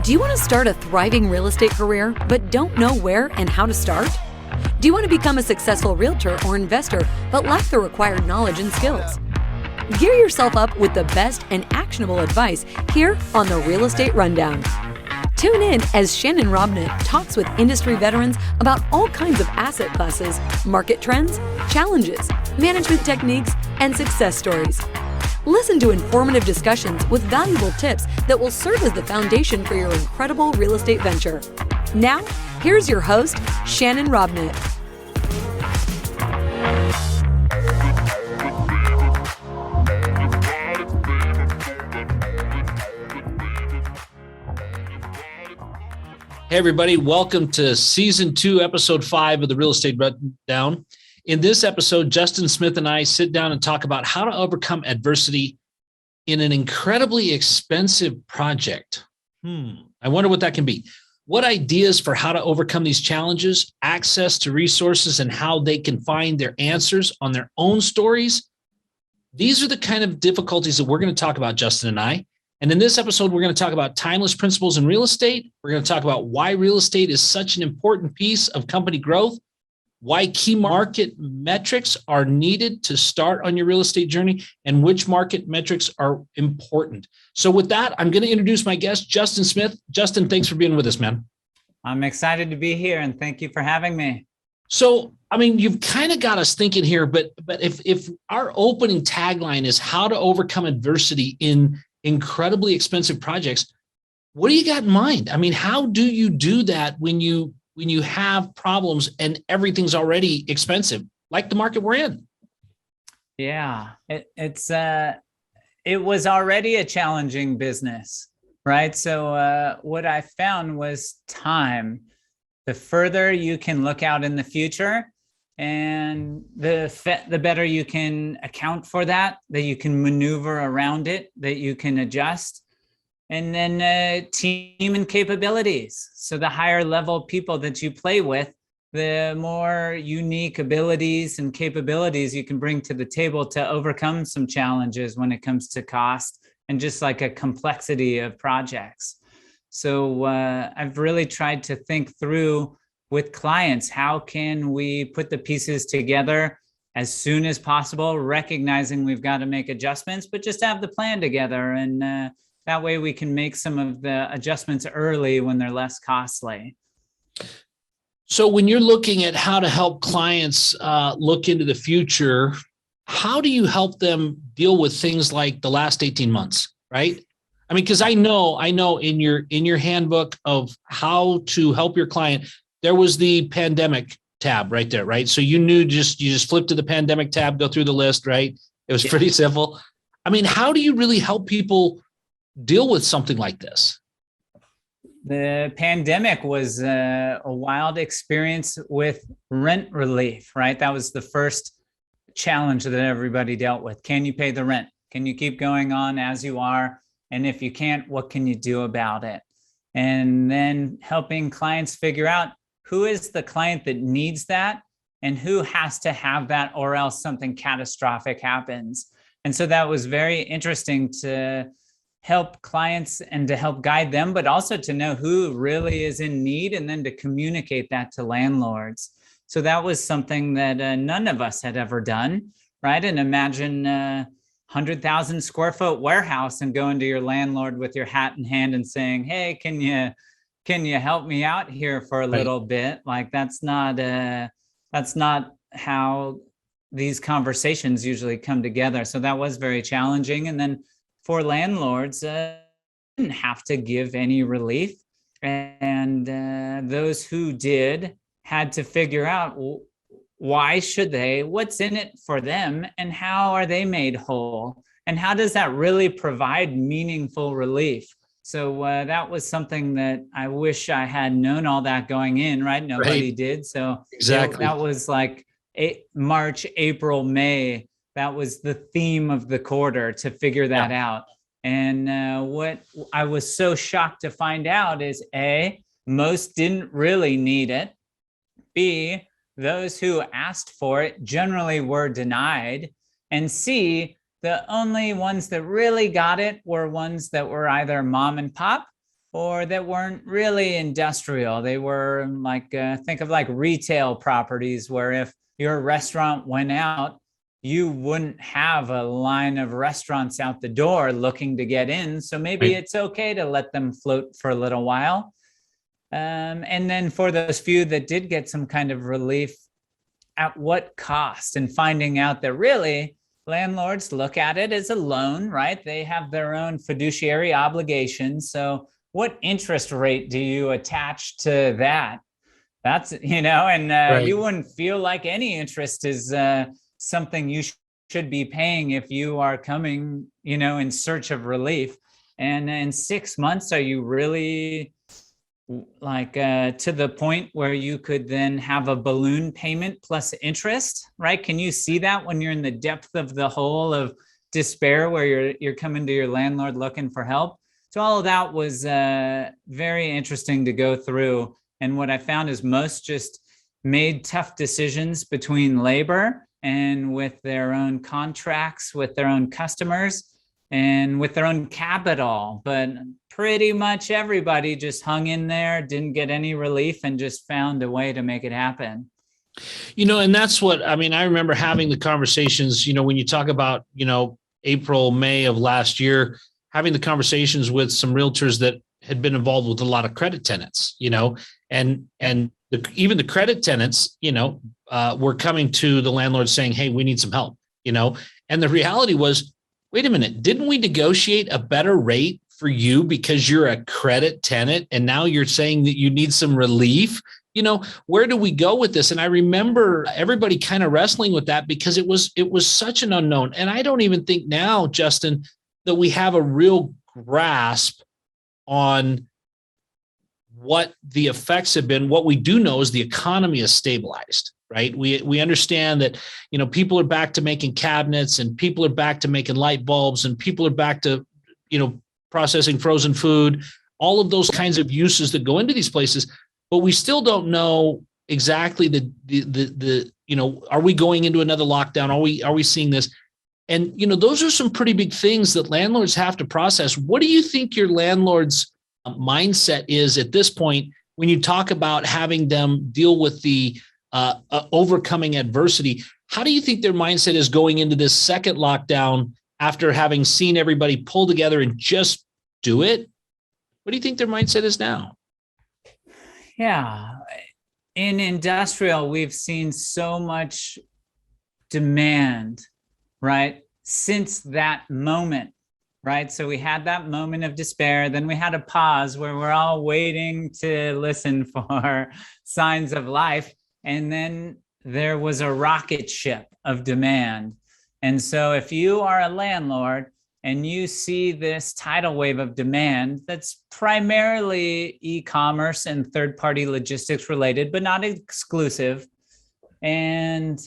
Do you want to start a thriving real estate career, but don't know where and how to start? Do you want to become a successful realtor or investor, but lack the required knowledge and skills? Gear yourself up with the best and actionable advice here on the Real Estate Rundown. Tune in as Shannon Robnett talks with industry veterans about all kinds of asset classes, market trends, challenges, management techniques, and success stories. Listen to informative discussions with valuable tips that will serve as the foundation for your incredible real estate venture. Now, here's your host, Shannon Robnett. Hey, everybody. Welcome to Season 2, Episode 5 of the Real Estate Rundown. In this episode, Justin Smith and I sit down and talk about how to overcome adversity in an incredibly expensive project. I wonder what that can be. What ideas for how to overcome these challenges, access to resources, and how they can find their answers on their own stories. These are the kind of difficulties that we're going to talk about, Justin and I. And in this episode, we're going to talk about timeless principles in real estate. We're going to talk about why real estate is such an important piece of company growth, why key market metrics are needed to start on your real estate journey, and which market metrics are important. So with that, I'm going to introduce my guest, Justin Smith. Justin, thanks for being with us, man. I'm excited to be here, and thank you for having me. So, I mean, you've kind of got us thinking here, but if our opening tagline is how to overcome adversity in incredibly expensive projects, what do you got in mind? I mean, how do you do that when you have problems and everything's already expensive, like the market we're in? Yeah, it was already a challenging business, right? So what I found was time. The further you can look out in the future, and the better you can account for that you can maneuver around it, that you can adjust. And then team and capabilities. So the higher level people that you play with, the more unique abilities and capabilities you can bring to the table to overcome some challenges when it comes to cost and just like a complexity of projects. So I've really tried to think through with clients, how can we put the pieces together as soon as possible, recognizing we've got to make adjustments, but just have the plan together. And that way we can make some of the adjustments early when they're less costly. So when you're looking at how to help clients look into the future, how do you help them deal with things like the last 18 months, right? I mean, because I know in your handbook of how to help your client, there was the pandemic tab right there, right? So you just flip to the pandemic tab, go through the list, right? It was pretty simple. I mean, how do you really help people deal with something like this? The pandemic was a wild experience with rent relief, right? That was the first challenge that everybody dealt with. Can you pay the rent? Can you keep going on as you are? And if you can't, what can you do about it? And then helping clients figure out who is the client that needs that and who has to have that, or else something catastrophic happens. And so that was very interesting to help clients and to help guide them, but also to know who really is in need and then to communicate that to landlords. So that was something that none of us had ever done, right? And imagine 100,000 square foot warehouse and going to your landlord with your hat in hand and saying, hey, can you help me out here for a little bit? Like that's not how these conversations usually come together. So that was very challenging. And then for landlords, didn't have to give any relief. And those who did had to figure out why should they, what's in it for them, and how are they made whole? And how does that really provide meaningful relief? So that was something that I wish I had known all that going in, right? Nobody did. So exactly. That was like March, April, May. That was the theme of the quarter, to figure that out. And what I was so shocked to find out is A, most didn't really need it. B, those who asked for it generally were denied. And C, the only ones that really got it were ones that were either mom and pop or that weren't really industrial. They were like, think of like retail properties where if your restaurant went out, you wouldn't have a line of restaurants out the door looking to get in. So maybe it's okay to let them float for a little while. And then for those few that did get some kind of relief, at what cost? And finding out that really landlords look at it as a loan, right? They have their own fiduciary obligations. So what interest rate do you attach to that? That's, and you wouldn't feel like any interest is something you should be paying if you are coming, in search of relief. And in 6 months, are you really like to the point where you could then have a balloon payment plus interest, right? Can you see that when you're in the depth of the hole of despair where you're coming to your landlord looking for help? So all of that was very interesting to go through. And what I found is most just made tough decisions between labor and with their own contracts, with their own customers, and with their own capital. But pretty much everybody just hung in there, didn't get any relief, and just found a way to make it happen. And that's what, I remember having the conversations, when you talk about, April, May of last year, having the conversations with some realtors that had been involved with a lot of credit tenants, and even the credit tenants, were coming to the landlord saying, hey, we need some help, and the reality was, wait a minute, didn't we negotiate a better rate for you because you're a credit tenant and now you're saying that you need some relief? Where do we go with this? And I remember everybody kind of wrestling with that because it was such an unknown. And I don't even think now, Justin, that we have a real grasp on what the effects have been. What we do know is the economy is stabilized, right? We understand that, people are back to making cabinets and people are back to making light bulbs and people are back to, processing frozen food, all of those kinds of uses that go into these places. But we still don't know exactly are we going into another lockdown? Are we seeing this? And, those are some pretty big things that landlords have to process. What do you think your landlord's mindset is at this point when you talk about having them deal with the overcoming adversity? How do you think their mindset is going into this second lockdown after having seen everybody pull together and just do it? What do you think their mindset is now? Yeah. In industrial, we've seen so much demand, right? Since that moment, right? So we had that moment of despair. Then we had a pause where we're all waiting to listen for signs of life. And then there was a rocket ship of demand. And so if you are a landlord and you see this tidal wave of demand that's primarily e-commerce and third-party logistics related, but not exclusive, and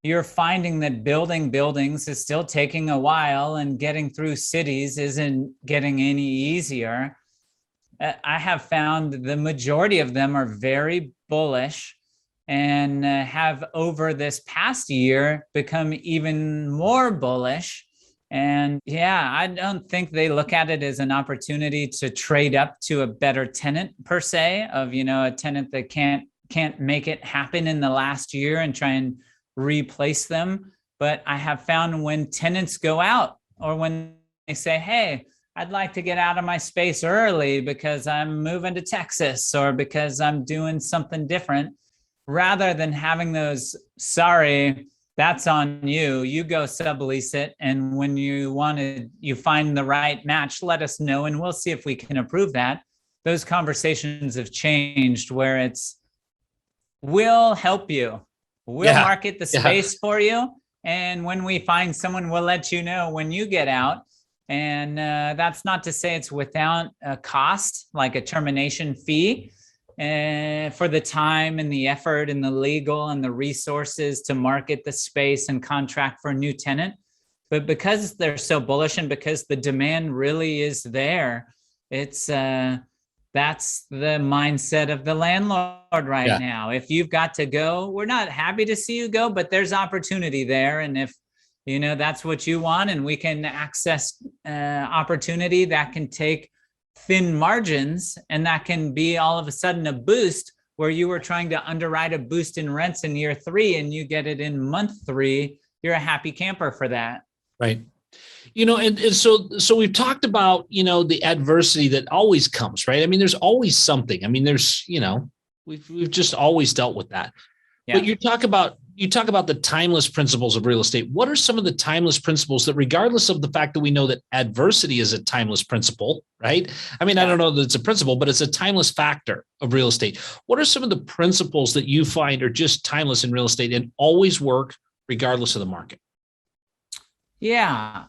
you're finding that building buildings is still taking a while and getting through cities isn't getting any easier, I have found the majority of them are very bullish and have over this past year become even more bullish. And yeah, I don't think they look at it as an opportunity to trade up to a better tenant per se, of, a tenant that can't make it happen in the last year and try and replace them. But I have found when tenants go out or when they say, hey, I'd like to get out of my space early because I'm moving to Texas or because I'm doing something different, rather than having those, sorry, that's on you, you go sublease it. And when you find the right match, let us know and we'll see if we can approve that. Those conversations have changed where it's, we'll help you. We'll market the space for you. And when we find someone, we'll let you know when you get out. And that's not to say it's without a cost, like a termination fee, for the time and the effort and the legal and the resources to market the space and contract for a new tenant. But because they're so bullish and because the demand really is there, it's that's the mindset of the landlord right now. If you've got to go, we're not happy to see you go, but there's opportunity there. And if that's what you want and we can access opportunity that can take thin margins, and that can be all of a sudden a boost where you were trying to underwrite a boost in rents in year 3 and you get it in month 3. You're a happy camper for that. Right. And so we've talked about, the adversity that always comes, right? I mean, there's always something. I mean, there's, we've just always dealt with that. Yeah. But you talk about the timeless principles of real estate. What are some of the timeless principles that, regardless of the fact that we know that adversity is a timeless principle, right? I mean, I don't know that it's a principle, but it's a timeless factor of real estate. What are some of the principles that you find are just timeless in real estate and always work regardless of the market? Yeah,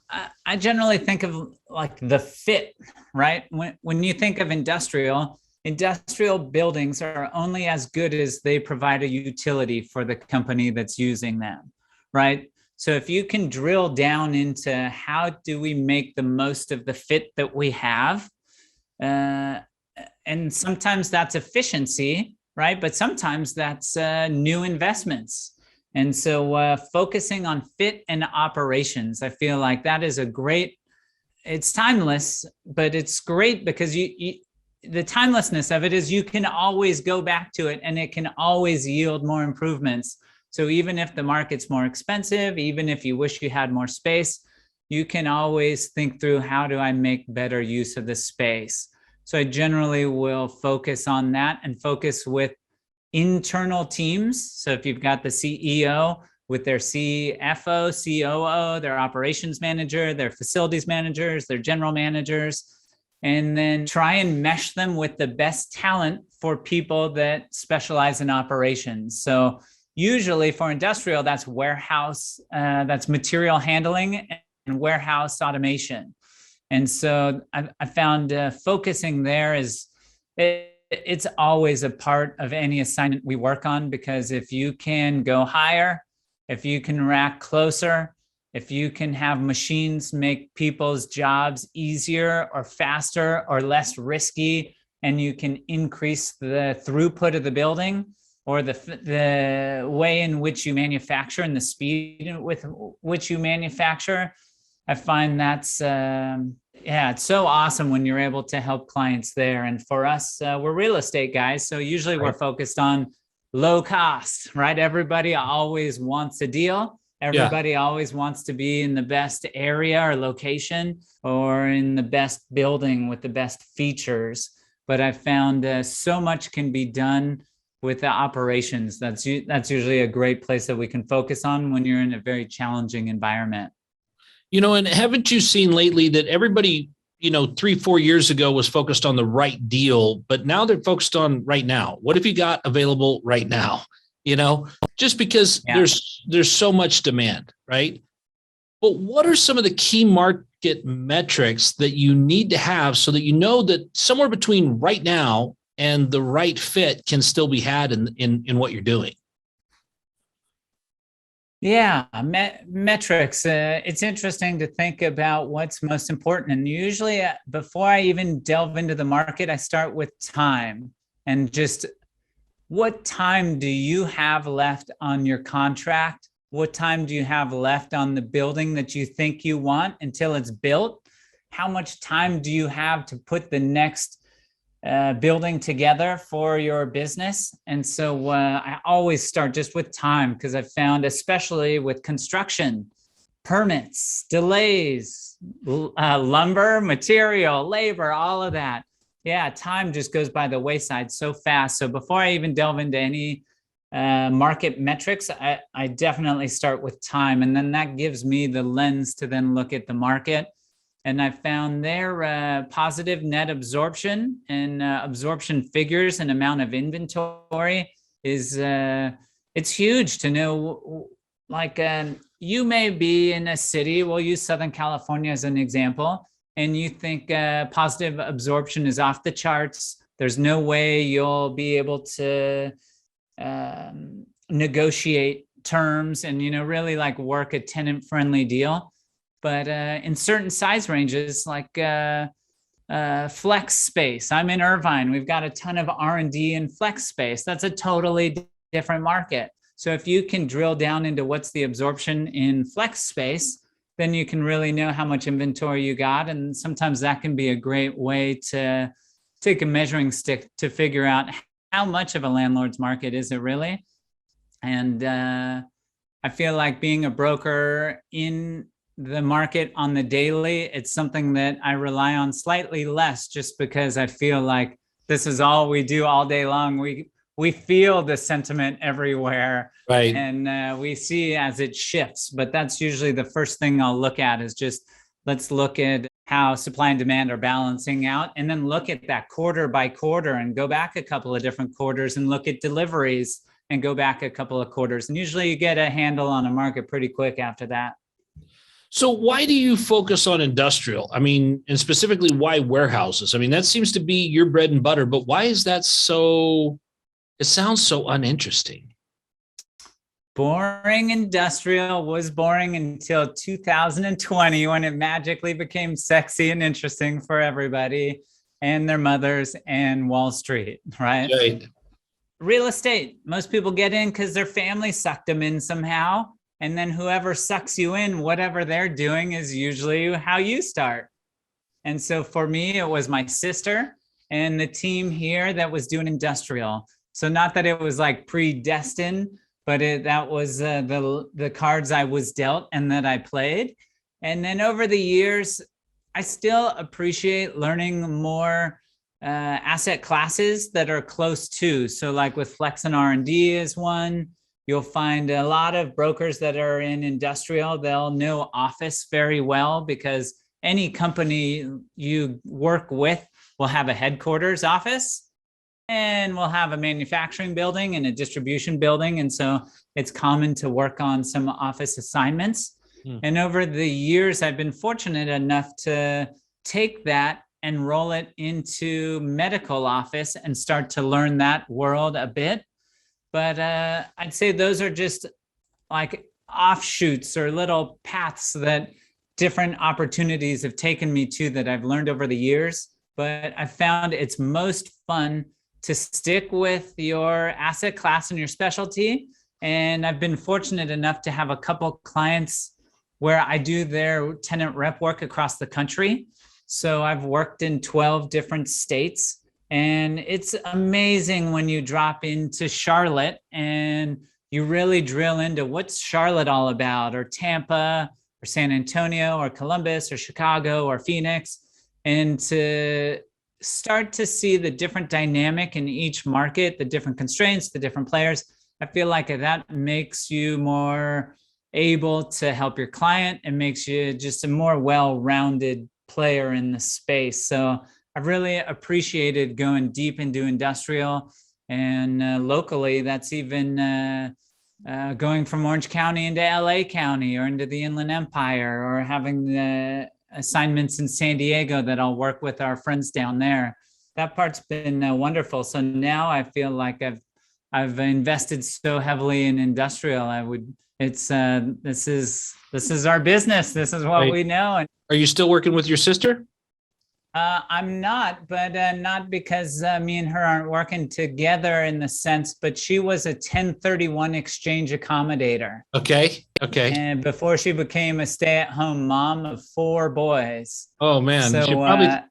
I generally think of like the fit, right? When you think of industrial buildings are only as good as they provide a utility for the company that's using them, right? So if you can drill down into how do we make the most of the fit that we have, and sometimes that's efficiency, right? But sometimes that's new investments. And so focusing on fit and operations, I feel like that is it's timeless, but it's great because the timelessness of it is you can always go back to it and it can always yield more improvements. So even if the market's more expensive, even if you wish you had more space, you can always think through, how do I make better use of the space? So I generally will focus on that and focus with internal teams. So if you've got the CEO with their CFO, COO, their operations manager, their facilities managers, their general managers, and then try and mesh them with the best talent for people that specialize in operations. So usually for industrial, that's warehouse, that's material handling and warehouse automation. And so I found focusing there it's always a part of any assignment we work on, because if you can go higher, if you can rack closer, if you can have machines make people's jobs easier or faster or less risky, and you can increase the throughput of the building or the way in which you manufacture and the speed with which you manufacture, I find that's it's so awesome when you're able to help clients there. And for us, we're real estate guys, so usually we're focused on low cost, right? Everybody always wants a deal. Everybody always wants to be in the best area or location or in the best building with the best features. But I found so much can be done with the operations. That's usually a great place that we can focus on when you're in a very challenging environment. And haven't you seen lately that everybody, 3-4 years ago was focused on the right deal, but now they're focused on right now. What have you got available right now? Just because there's so much demand, right? But what are some of the key market metrics that you need to have so that you know that somewhere between right now and the right fit can still be had in what you're doing? Yeah, metrics. It's interesting to think about what's most important. And usually before I even delve into the market, I start with time and just what time do you have left on your contract? What time do you have left on the building that you think you want until it's built? How much time do you have to put the next building together for your business? And so I always start just with time, because I've found, especially with construction, permits, delays, lumber, material, labor, all of that. Yeah, time just goes by the wayside so fast. So before I even delve into any market metrics, I definitely start with time. And then that gives me the lens to then look at the market. And I found their positive net absorption and absorption figures and amount of inventory is, it's huge to know. Like you may be in a city, we'll use Southern California as an example, and you think positive absorption is off the charts. There's no way you'll be able to negotiate terms and, really like work a tenant-friendly deal. But in certain size ranges, like flex space, I'm in Irvine. We've got a ton of R&D in flex space. That's a totally different market. So if you can drill down into what's the absorption in flex space, then you can really know how much inventory you got. And sometimes that can be a great way to take a measuring stick to figure out how much of a landlord's market is it really. And I feel like being a broker in the market on the daily, it's something that I rely on slightly less, just because I feel like this is all we do all day long. We feel the sentiment everywhere, Right. and we see as it shifts. But that's usually the first thing I'll look at, is just let's look at how supply and demand are balancing out, and then look at that quarter by quarter and go back a couple of different quarters and look at deliveries and go back a couple of quarters. And usually you get a handle on a market pretty quick after that. So why do you focus on industrial? I mean, and specifically, why warehouses? I mean, that seems to be your bread and butter, but why is that so, it sounds so uninteresting. Boring industrial was boring until 2020, when it magically became sexy and interesting for everybody and their mothers and Wall Street, right? Right. Real estate, most people get in because their family sucked them in somehow. And then whoever sucks you in, whatever they're doing, is usually how you start. And so for me, it was my sister and the team here that was doing industrial. So not that it was like predestined, but that was the cards I was dealt and that I played. And then over the years, I still appreciate learning more asset classes that are close to. So like with Flex and R&D is one. You'll find a lot of brokers that are in industrial, they'll know office very well, because any company you work with will have a headquarters office, and we'll have a manufacturing building and a distribution building. And so it's common to work on some office assignments. And over the years, I've been fortunate enough to take that and roll it into medical office and start to learn that world a bit. But I'd say those are just like offshoots or little paths that different opportunities have taken me to, that I've learned over the years. But I found it's most fun to stick with your asset class and your specialty. And I've been fortunate enough to have a couple clients where I do their tenant rep work across the country. So I've worked in 12 different states. And it's amazing when you drop into Charlotte and you really drill into what's Charlotte all about, or Tampa, or San Antonio, or Columbus, or Chicago, or Phoenix, and to start to see the different dynamic in each market, the different constraints, the different players. I feel like that makes you more able to help your client and makes you just a more well-rounded player in the space. So I've really appreciated going deep into industrial, and locally, that's even going from Orange County into LA County or into the Inland Empire, or having the assignments in San Diego that I'll work with our friends down there. That part's been wonderful. So now I feel like I've invested so heavily in industrial. This is our business. This is what we know. And are you still working with your sister? I'm not, but not because me and her aren't working together in the sense, but she was a 1031 exchange accommodator. Okay. And before she became a stay-at-home mom of 4 boys. Oh man, so,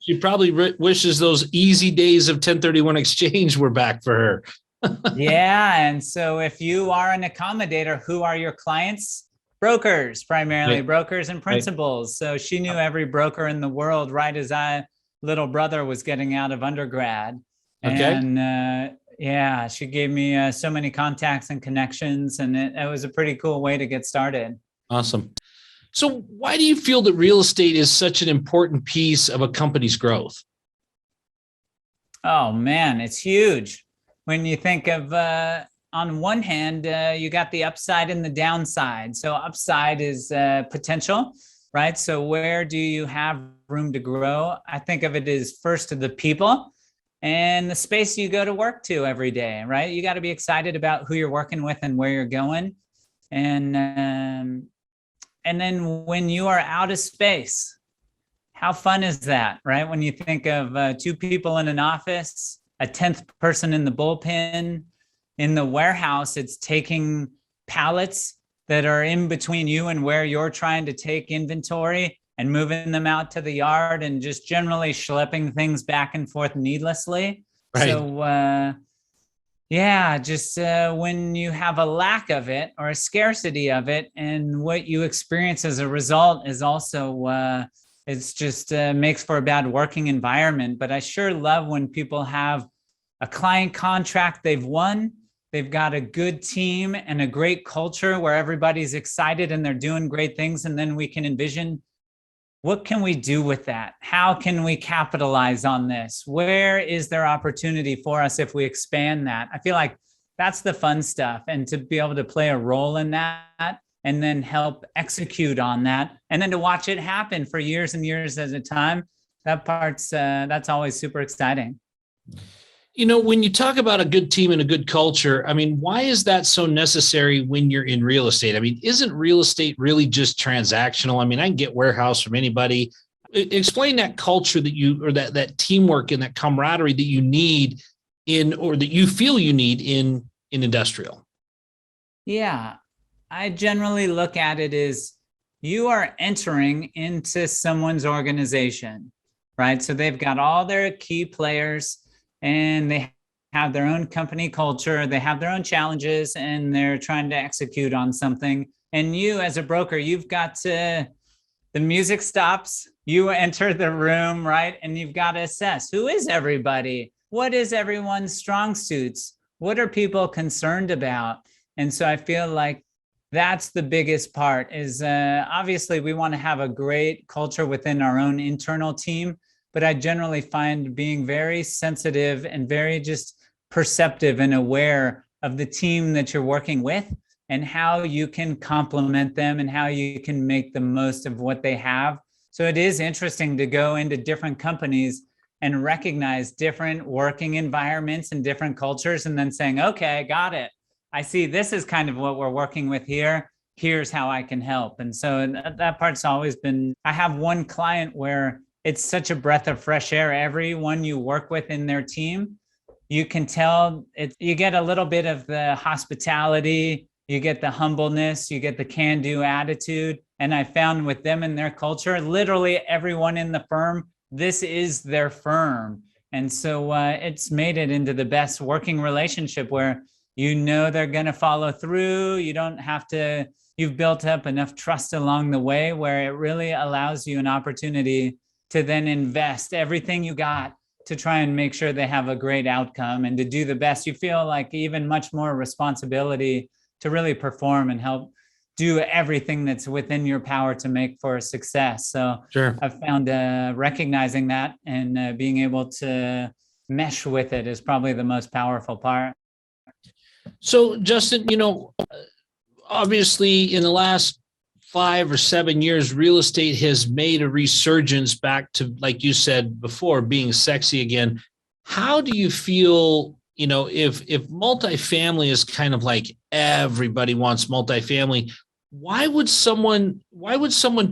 she probably wishes those easy days of 1031 exchange were back for her. Yeah, and so if you are an accommodator, who are your clients? Brokers, primarily, right. Brokers and principals. Right. So she knew every broker in the world right as little brother was getting out of undergrad. Okay. And yeah, she gave me so many contacts and connections, and it was a pretty cool way to get started. Awesome. So why do you feel that real estate is such an important piece of a company's growth? Oh man, it's huge. When you think of, on one hand, you got the upside and the downside. So upside is potential, right? So where do you have room to grow? I think of it as first the people and the space you go to work to every day, right? You got to be excited about who you're working with and where you're going. And then when you are out of space, how fun is that, right? When you think of 2 people in an office, a 10th person in the bullpen, in the warehouse, it's taking pallets that are in between you and where you're trying to take inventory and moving them out to the yard and just generally schlepping things back and forth needlessly. Right. So, yeah, just when you have a lack of it or a scarcity of it, and what you experience as a result is also, it's just makes for a bad working environment. But I sure love when people have a client contract they've won, they've got a good team and a great culture where everybody's excited and they're doing great things. And then we can envision, what can we do with that? How can we capitalize on this? Where is there opportunity for us if we expand that? I feel like that's the fun stuff. And to be able to play a role in that and then help execute on that, and then to watch it happen for years and years at a time, that's always super exciting. When you talk about a good team and a good culture, I mean, why is that so necessary when you're in real estate? I mean, isn't real estate really just transactional? I mean, I can get warehouse from anybody. Explain that culture that teamwork and that camaraderie that you need or that you feel you need in industrial. Yeah, I generally look at it as you are entering into someone's organization, right? So they've got all their key players, and they have their own company culture, they have their own challenges, and they're trying to execute on something. And you, as a broker, you've got to, the music stops, you enter the room, right? And you've got to assess, who is everybody? What is everyone's strong suits? What are people concerned about? And so I feel like that's the biggest part is obviously we want to have a great culture within our own internal team, but I generally find being very sensitive and very just perceptive and aware of the team that you're working with and how you can complement them and how you can make the most of what they have. So it is interesting to go into different companies and recognize different working environments and different cultures, and then saying, okay, got it. I see this is kind of what we're working with here. Here's how I can help. And so that part's always been, I have one client where it's such a breath of fresh air. Everyone you work with in their team, you can tell you get a little bit of the hospitality, you get the humbleness, you get the can-do attitude. And I found with them and their culture, literally everyone in the firm, this is their firm. And so it's made it into the best working relationship where they're going to follow through. You don't have to, you've built up enough trust along the way where it really allows you an opportunity to then invest everything you got to try and make sure they have a great outcome and to do the best. You feel like even much more responsibility to really perform and help do everything that's within your power to make for success. So sure. I've found recognizing that and being able to mesh with it is probably the most powerful part. So Justin, obviously in the last 5 or 7 years, real estate has made a resurgence back to, like you said before, being sexy again. How do you feel, if multifamily is kind of like everybody wants multifamily, why would someone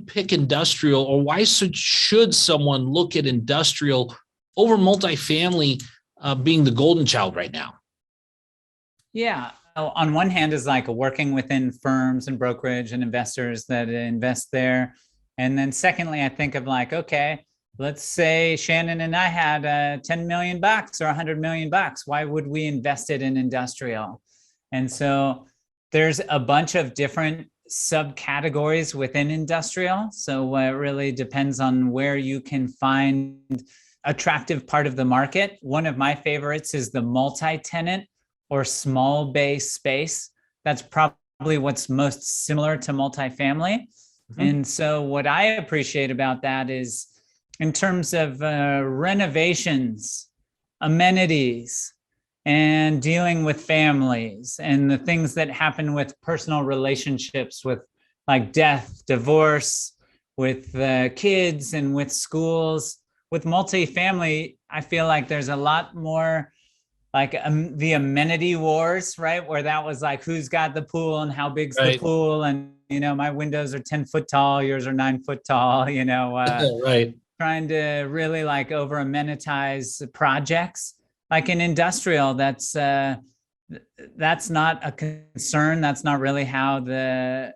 pick industrial, or why should someone look at industrial over multifamily being the golden child right now? Yeah. On one hand is like working within firms and brokerage and investors that invest there. And then secondly, I think of like, okay, let's say Shannon and I had $10 million or $100 million. Why would we invest it in industrial? And so there's a bunch of different subcategories within industrial. So it really depends on where you can find attractive part of the market. One of my favorites is the multi-tenant or small bay space. That's probably what's most similar to multifamily. Mm-hmm. And so what I appreciate about that is in terms of renovations, amenities, and dealing with families and the things that happen with personal relationships with like death, divorce, with kids and with schools. With multifamily, I feel like there's a lot more like the amenity wars, right? Where that was like, who's got the pool and how big's the pool? And, my windows are 10 foot tall, yours are 9 foot tall, right. Trying to really like over amenitize projects. Like in industrial, that's that's not a concern. That's not really how that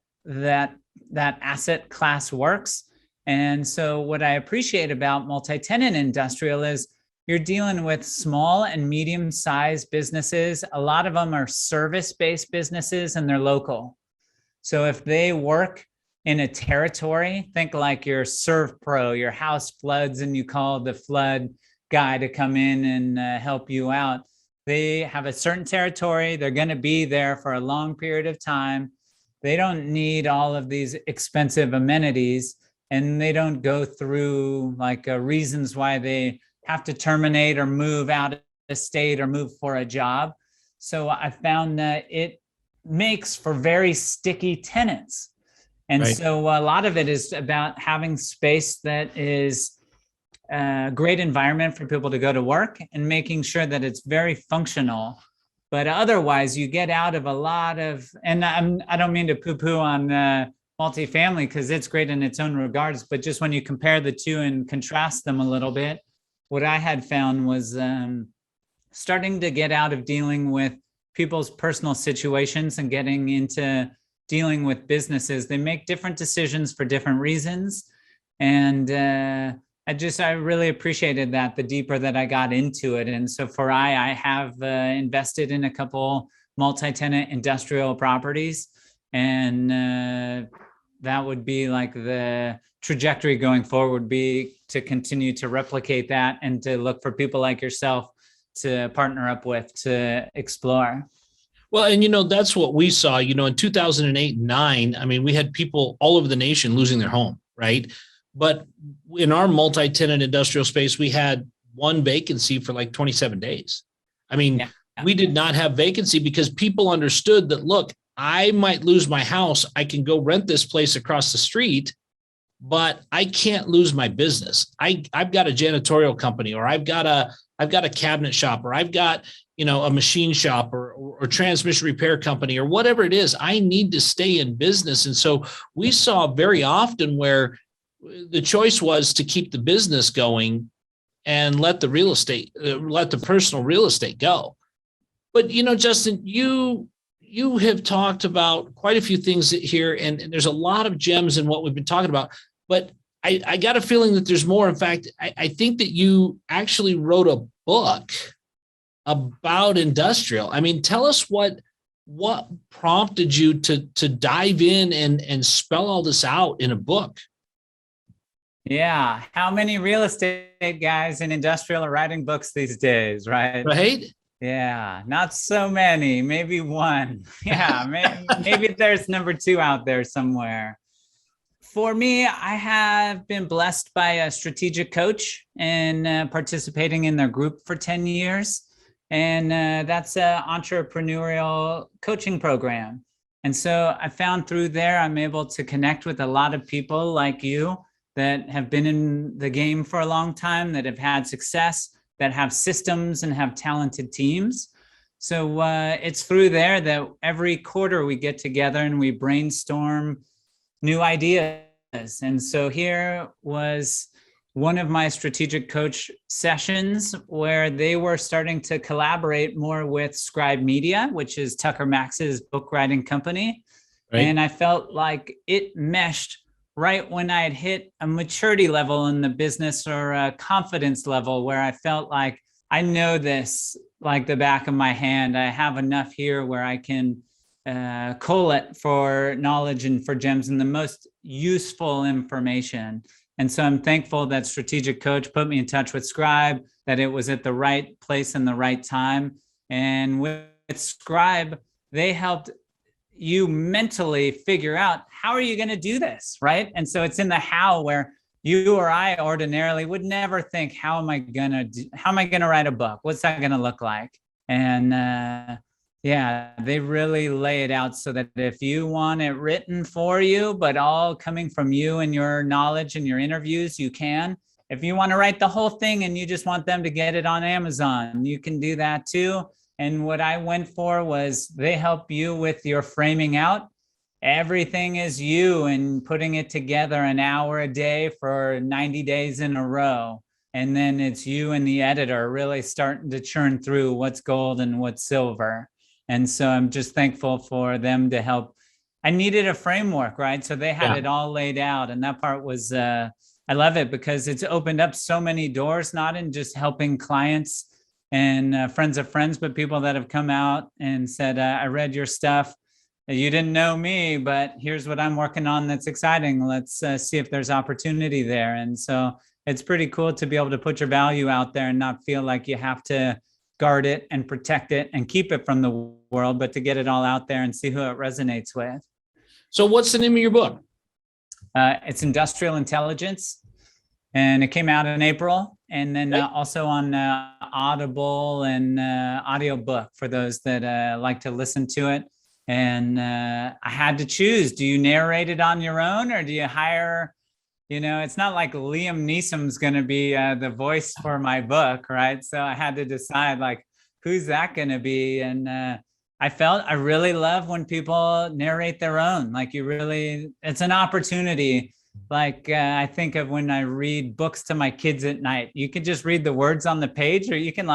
asset class works. And so what I appreciate about multi-tenant industrial is you're dealing with small and medium-sized businesses. A lot of them are service-based businesses and they're local. So if they work in a territory, think like your ServPro, your house floods and you call the flood guy to come in and help you out. They have a certain territory. They're going to be there for a long period of time. They don't need all of these expensive amenities, and they don't go through like reasons why they have to terminate or move out of the state or move for a job. So I found that it makes for very sticky tenants. And right. So a lot of it is about having space that is a great environment for people to go to work and making sure that it's very functional. But otherwise, you get out of a lot of, and I don't mean to poo-poo on multifamily because it's great in its own regards, but just when you compare the two and contrast them a little bit, what I had found was starting to get out of dealing with people's personal situations and getting into dealing with businesses. They make different decisions for different reasons. And I really appreciated that the deeper that I got into it. And so for I have invested in a couple multi-tenant industrial properties, and that would be like the trajectory going forward would be to continue to replicate that and to look for people like yourself to partner up with to explore. Well, and that's what we saw, in 2008 and 9, I mean, we had people all over the nation losing their home, right? But in our multi-tenant industrial space, we had one vacancy for like 27 days. I mean, we did not have vacancy because people understood that, look, I might lose my house. I can go rent this place across the street, but I can't lose my business. I've got a janitorial company, or I've got a cabinet shop, or I've got, a machine shop or transmission repair company or whatever it is. I need to stay in business. And so we saw very often where the choice was to keep the business going and let the personal real estate go. But, Justin, you have talked about quite a few things here, and there's a lot of gems in what we've been talking about, but I got a feeling that there's more. In fact, I think that you actually wrote a book about industrial. I mean, tell us what prompted you to dive in and spell all this out in a book. Yeah. How many real estate guys in industrial are writing books these days, right? Right. Yeah. Not so many, maybe one. Yeah. maybe there's number 2 out there somewhere. For me, I have been blessed by a strategic coach and participating in their group for 10 years. And that's an entrepreneurial coaching program. And so I found through there, I'm able to connect with a lot of people like you that have been in the game for a long time, that have had success, that have systems and have talented teams. So it's through there that every quarter we get together and we brainstorm new ideas. And so here was one of my strategic coach sessions where they were starting to collaborate more with Scribe Media, which is Tucker Max's book writing company. Right. And I felt like it meshed right when I had hit a maturity level in the business, or a confidence level where I felt like I know this like the back of my hand. I have enough here where I can cull it for knowledge and for gems and the most useful information. And so I'm thankful that strategic coach put me in touch with Scribe, that it was at the right place and the right time. And with Scribe, they helped you mentally figure out, how are you going to do this, right? And so it's in the how, where you or I ordinarily would never think, how am I going to write a book? What's that going to look like? And they really lay it out so that if you want it written for you, but all coming from you and your knowledge and your interviews, you can. If you want to write the whole thing and you just want them to get it on Amazon, you can do that too. And what I went for was they help you with your framing out. Everything is you and putting it together an hour a day for 90 days in a row. And then it's you and the editor really starting to churn through what's gold and what's silver. And so I'm just thankful for them to help. I needed a framework, right? So they had it all laid out. And that part was, I love it because it's opened up so many doors, not in just helping clients and friends of friends, but people that have come out and said, I read your stuff. You didn't know me, but here's what I'm working on that's exciting. Let's see if there's opportunity there. And so it's pretty cool to be able to put your value out there and not feel like you have to guard it and protect it and keep it from the world, but to get it all out there and see who it resonates with. So what's the name of your book? It's Industrial Intelligence, and it came out in April. And then also on Audible and audiobook for those that like to listen to it. And I had to choose, do you narrate it on your own or do you hire, it's not like Liam Neeson's going to be the voice for my book, right? So I had to decide who's that going to be? And I really love when people narrate their own, it's an opportunity. I think of when I read books to my kids at night, you can just read the words on the page, or you can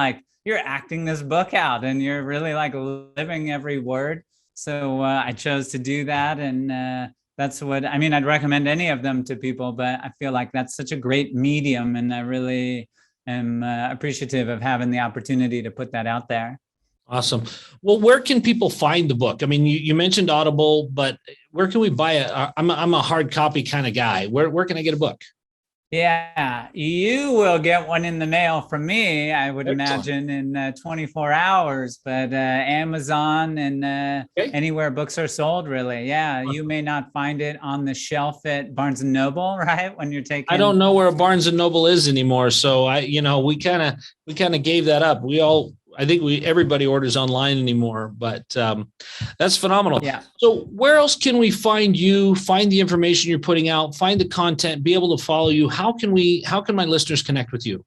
you're acting this book out and you're really living every word. So I chose to do that. And that's what, I'd recommend any of them to people, but I feel like that's such a great medium. And I really am appreciative of having the opportunity to put that out there. Awesome. Well, where can people find the book? You mentioned Audible, but where can we buy it? I'm a hard copy kind of guy. Where can I get a book? Yeah, you will get one in the mail from me, I would imagine, in 24 hours, but Amazon and anywhere books are sold, really. Yeah, you may not find it on the shelf at Barnes & Noble, right? When you're taking... I don't know where Barnes & Noble is anymore. So we kind of gave that up. Everybody orders online anymore, but that's phenomenal. Yeah. So where else can we find you, find the information you're putting out, find the content, be able to follow you? How can my listeners connect with you?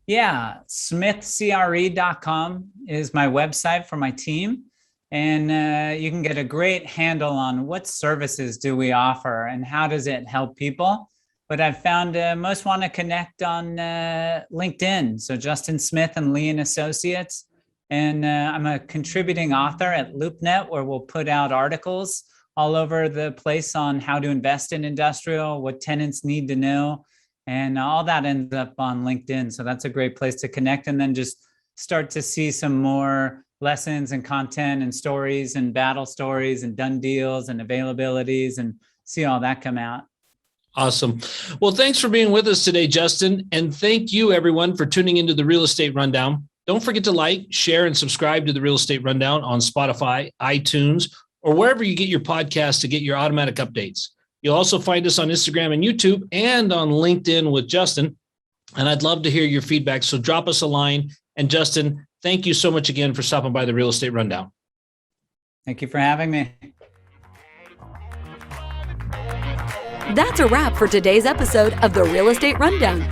Yeah. smithcre.com is my website for my team. And you can get a great handle on what services do we offer and how does it help people. But I've found most want to connect on LinkedIn. So Justin Smith and Lee and Associates. And I'm a contributing author at LoopNet, where we'll put out articles all over the place on how to invest in industrial, what tenants need to know. And all that ends up on LinkedIn. So that's a great place to connect and then just start to see some more lessons and content and stories and battle stories and done deals and availabilities and see all that come out. Awesome. Well, thanks for being with us today, Justin. And thank you, everyone, for tuning into the Real Estate Rundown. Don't forget to like, share, and subscribe to the Real Estate Rundown on Spotify, iTunes, or wherever you get your podcasts to get your automatic updates. You'll also find us on Instagram and YouTube and on LinkedIn with Justin. And I'd love to hear your feedback. So drop us a line. And Justin, thank you so much again for stopping by the Real Estate Rundown. Thank you for having me. That's a wrap for today's episode of the Real Estate Rundown.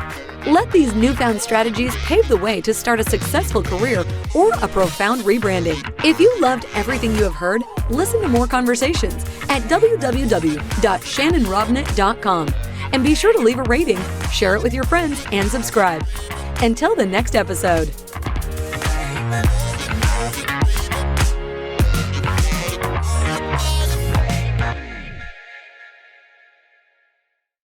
Let these newfound strategies pave the way to start a successful career or a profound rebranding. If you loved everything you have heard, listen to more conversations at www.shannonrobnett.com. And be sure to leave a rating, share it with your friends, and subscribe. Until the next episode.